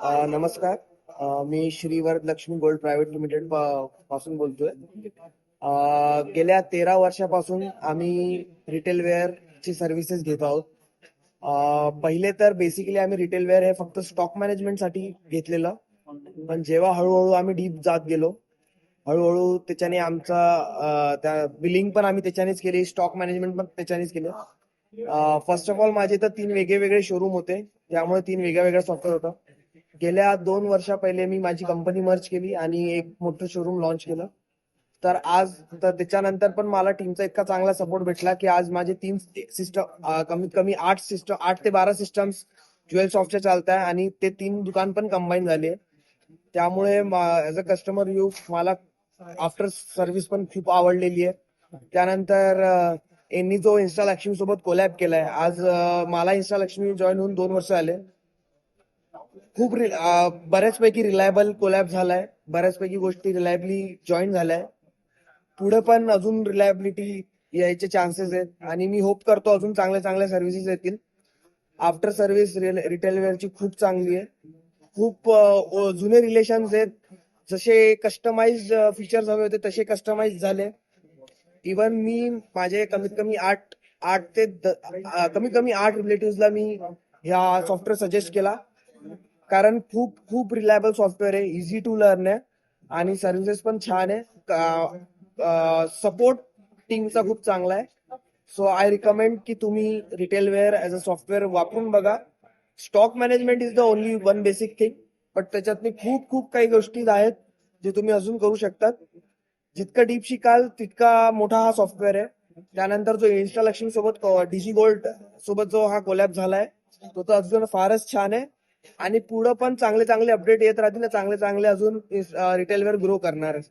नमस्कार. मी श्रीवरद Lakshmi gold private limited पासून बोलतोय. गेल्या 13 वर्षापासून आम्ही रिटेल वेअर ची सर्व्हिसेस घेत आहोत. पहिले तर बेसिकली आम्ही रिटेल वेअर हे फक्त स्टॉक मॅनेजमेंट साठी घेतलेलं, पण जेव्हा हळूहळू आम्ही डीप जात गेलो, हळूहळू त्याच्याने त्या बिलिंग पण आम्ही त्याच्यानेच केली, स्टॉक मॅनेजमेंट पण त्याच्यानेच केलं. फर्स्ट ऑफ ऑल माझे तर 3 वेगळे होते, त्यामुळे 3 वेगळ्या सॉफ्टवेअर होतं. गेल्या 2 वर्षा पहिले मी माझी कंपनी मर्ज केली आणि एक मोठं शोरूम लॉन्च केलं. तर त्याच्यानंतर पण मला टीमचा इतका चांगला सपोर्ट भेटला की आज माझे 3 सिस्टम, कमीत कमी 8 ते 12 सिस्टम्स ज्वेल सॉफ्टच्या चालत आहे आणि ते 3 दुकान पण कंबाईन झाले. त्यामुळे ऍज अ कस्टमर व्ह्यू मला आफ्टर सर्व्हिस पण खूप आवडलेली आहे. त्यानंतर यांनी जो इन्स्टा लक्ष्मी सोबत कोलॅब केलाय, आज मला इन्स्टा लक्ष्मी जॉईन होऊन 2 वर्ष आले. खूप बऱ्याचपैकी रिलायबल कोलॅब झालाय, बऱ्याचपैकी गोष्टी रिलायबली जॉईन झालाय. पुढे पण अजून रिलायबिलिटी यायचे चान्सेस आहेत आणि मी होप करतो अजून चांगल्या सर्व्हिसेस येतील. आफ्टर सर्व्हिस रिटेल वेअरची खूप चांगली आहे. खूप जुने रिलेशन्स आहेत. जसे कस्टमाइज फीचर्स हवे होते तसे कस्टमाइज झाले. इवन मी माझे कमीत कमी 8 रिलेटिव्हला मी ह्या सॉफ्टवेअर सजेस्ट केला, कारण खूप खूप रिलायबल सॉफ्टवेअर आहे, इझी टू लर्न आहे आणि सर्व्हिसेस पण छान आहे. सपोर्ट टीमचा खूप चांगला आहे. सो आय रिकमेंड की तुम्ही retail ware as a software वापरून बघा. Stock management is the only one basic thing, but त्याच्यातली खूप खूप काही गोष्टी आहेत जे तुम्ही अजून करू शकतात. जितकं डीप शिकाल तितका मोठा हा सॉफ्टवेअर आहे. त्यानंतर जो इन्स्टा लक्ष्मी सोबत डीजी गोल्ड सोबत जो हा कोलॅब झालाय, तो तर अजून फारच छान आहे आणि पुढे पण चांगले अपडेट येत राहतील, चांगले अजून रिटेल वेअर ग्रो करणार आहे.